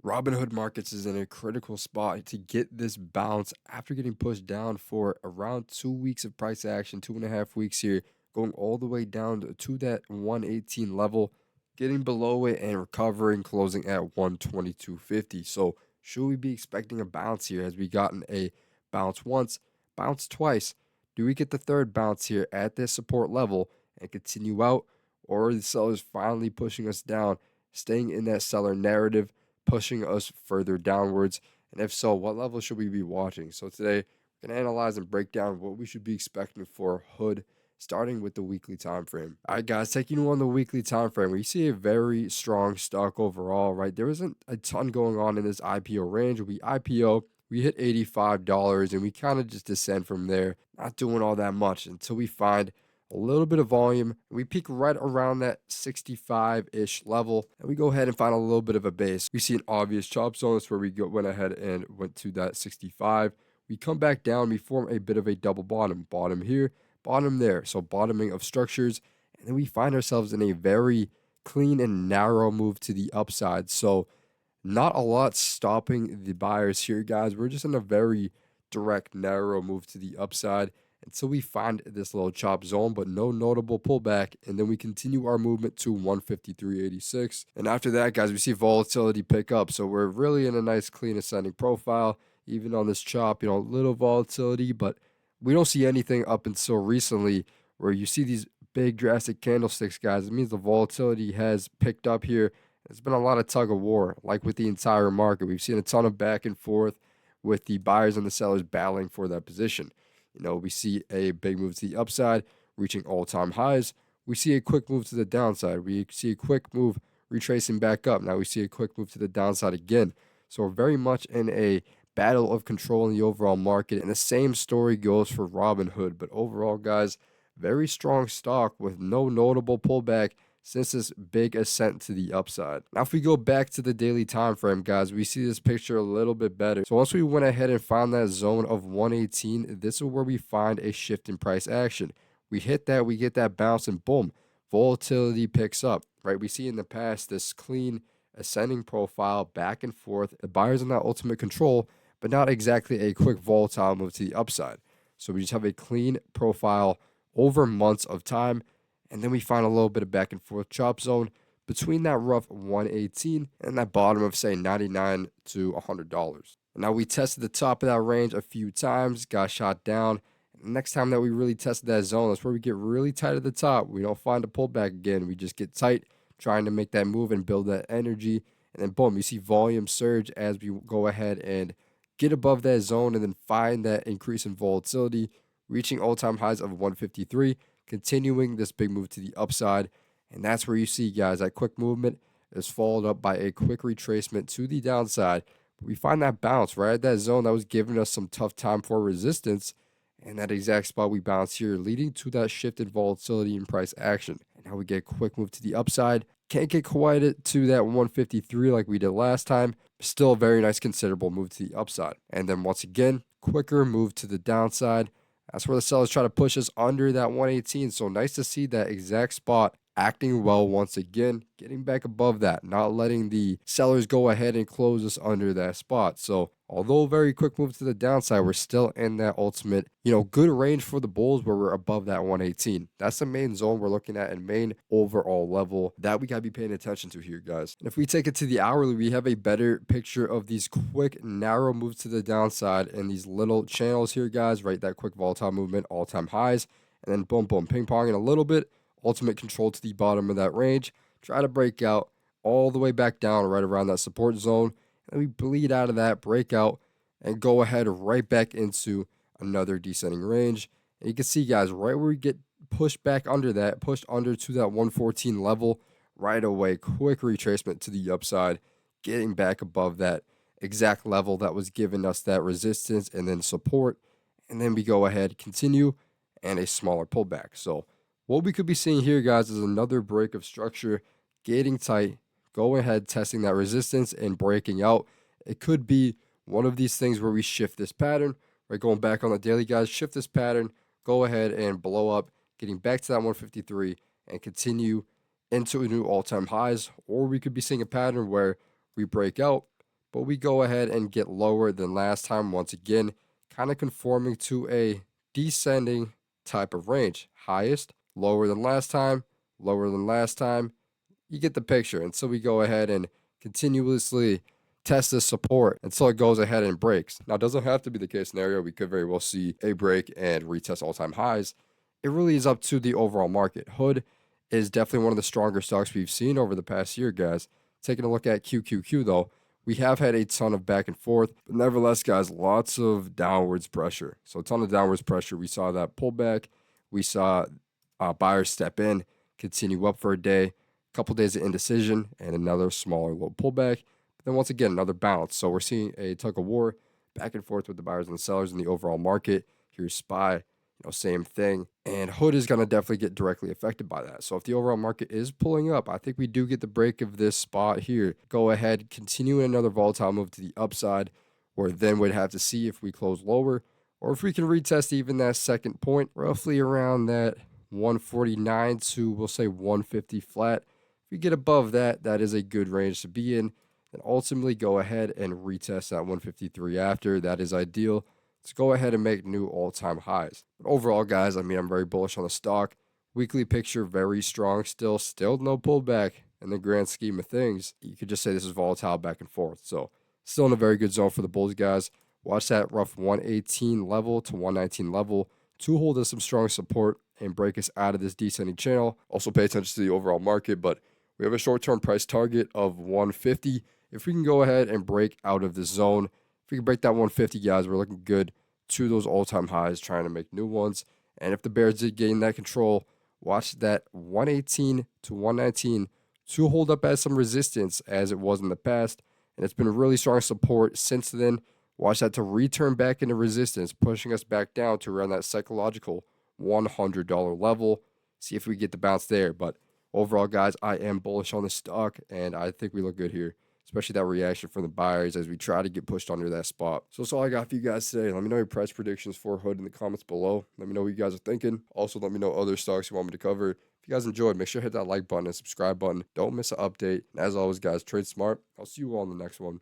Robinhood Markets is in a critical spot to get this bounce after getting pushed down for around 2 weeks of price action, 2.5 weeks here, going all the way down to that 118 level, getting below it and recovering, closing at 122.50. So, should we be expecting a bounce here? Has we gotten a bounce once, bounce twice? Do we get the third bounce here at this support level and continue out? Or are the sellers finally pushing us down, staying in that seller narrative, pushing us further downwards? And if so, what level should we be watching? So today, we're going to analyze and break down what we should be expecting for Hood, starting with the weekly time frame. All right, guys, taking you on the weekly time frame, we see a very strong stock overall, right? There isn't a ton going on in this IPO range. We IPO, we hit $85, and we kind of just descend from there, not doing all that much until we find a little bit of volume. We peak right around that 65-ish level, and we go ahead and find a little bit of a base. We see an obvious chop zone. That's where we went ahead and went to that 65. We come back down. We form a bit of a double bottom here, bottom there. So bottoming of structures, and then we find ourselves in a very clean and narrow move to the upside. So not a lot stopping the buyers here, guys. We're just in a very direct, narrow move to the upside until we find this little chop zone, but no notable pullback. And then we continue our movement to 153.86. And after that, guys, we see volatility pick up. So we're really in a nice, clean ascending profile. Even on this chop, little volatility, but we don't see anything up until recently where you see these big drastic candlesticks, guys. It means the volatility has picked up here. It's been a lot of tug of war, like with the entire market. We've seen a ton of back and forth with the buyers and the sellers battling for that position. We see a big move to the upside, reaching all-time highs. We see a quick move to the downside. We see a quick move retracing back up. Now we see a quick move to the downside again. So we're very much in a battle of control in the overall market. And the same story goes for Robinhood. But overall, guys, very strong stock with no notable pullback since this big ascent to the upside. Now, if we go back to the daily time frame, guys, we see this picture a little bit better. So once we went ahead and found that zone of 118, this is where we find a shift in price action. We hit that, we get that bounce, and boom, volatility picks up, right? We see in the past this clean ascending profile back and forth. The buyers in that ultimate control, but not exactly a quick volatile move to the upside. So we just have a clean profile over months of time. And then we find a little bit of back and forth chop zone between that rough 118 and that bottom of, say, $99 to $100. And now we tested the top of that range a few times, got shot down. And the next time that we really tested that zone, that's where we get really tight at the top. We don't find a pullback again. We just get tight, trying to make that move and build that energy. And then, boom, you see volume surge as we go ahead and get above that zone and then find that increase in volatility, reaching all-time highs of 153. Continuing this big move to the upside. And that's where you see, guys, that quick movement is followed up by a quick retracement to the downside. But we find that bounce right at that zone that was giving us some tough time for resistance. And that exact spot we bounce here, leading to that shift in volatility and price action. And now we get a quick move to the upside. Can't get quite to that 153 like we did last time. Still a very nice, considerable move to the upside. And then once again, quicker move to the downside. That's where the sellers try to push us under that 118. So nice to see that exact spot acting well once again, getting back above that, not letting the sellers go ahead and close us under that spot. So although a very quick move to the downside, we're still in that ultimate, good range for the bulls where we're above that 118. That's the main zone we're looking at and main overall level that we got to be paying attention to here, guys. And if we take it to the hourly, we have a better picture of these quick, narrow moves to the downside and these little channels here, guys, right? That quick volatile movement, all-time highs, and then boom, boom, ping-ponging a little bit. Ultimate control to the bottom of that range. Try to break out all the way back down right around that support zone. And we bleed out of that, break out, and go ahead right back into another descending range. And you can see, guys, right where we get pushed back under that, pushed under to that 114 level, right away, quick retracement to the upside, getting back above that exact level that was giving us that resistance and then support. And then we go ahead, continue, and a smaller pullback. So what we could be seeing here, guys, is another break of structure, getting tight, go ahead, testing that resistance and breaking out. It could be one of these things where we shift this pattern, right? Going back on the daily, guys, shift this pattern, go ahead and blow up, getting back to that 153 and continue into a new all-time highs. Or we could be seeing a pattern where we break out, but we go ahead and get lower than last time once again, kind of conforming to a descending type of range. Highest, lower than last time, lower than last time. You get the picture. And so we go ahead and continuously test this support until it goes ahead and breaks. Now, it doesn't have to be the case scenario. We could very well see a break and retest all-time highs. It really is up to the overall market. Hood is definitely one of the stronger stocks we've seen over the past year, guys. Taking a look at QQQ, though, we have had a ton of back and forth, but nevertheless, guys, lots of downwards pressure. So a ton of downwards pressure. We saw that pullback. We saw buyers step in, continue up for a day, couple days of indecision, and another smaller little pullback. But then once again, another bounce. So we're seeing a tug of war back and forth with the buyers and the sellers in the overall market. Here's SPY, same thing. And Hood is going to definitely get directly affected by that. So if the overall market is pulling up, I think we do get the break of this spot here. Go ahead, continue another volatile move to the upside, or then we'd have to see if we close lower or if we can retest even that second point, roughly around that 149 to, we'll say, 150 flat. If we get above that, that is a good range to be in. And ultimately go ahead and retest that 153 after. That is ideal. Let's go ahead and make new all-time highs. But overall, guys, I'm very bullish on the stock. Weekly picture, very strong still. Still no pullback in the grand scheme of things. You could just say this is volatile back and forth. So still in a very good zone for the bulls, guys. Watch that rough 118 level to 119 level to hold us some strong support and break us out of this descending channel. Also pay attention to the overall market, but we have a short-term price target of 150. If we can go ahead and break out of this zone, if we can break that 150, guys, we're looking good to those all-time highs, trying to make new ones. And if the bears did gain that control, watch that 118 to 119 to hold up as some resistance as it was in the past. And it's been a really strong support since then. Watch that to return back into resistance, pushing us back down to around that psychological $100 level. See if we get the bounce there. But overall, guys, I am bullish on the stock, and I think we look good here, especially that reaction from the buyers as we try to get pushed under that spot. So that's all I got for you guys today. Let me know your price predictions for Hood in the comments below. Let me know what you guys are thinking. Also, let me know other stocks you want me to cover. If you guys enjoyed, make sure to hit that like button and subscribe button. Don't miss an update. And as always, guys, trade smart. I'll see you all in the next one.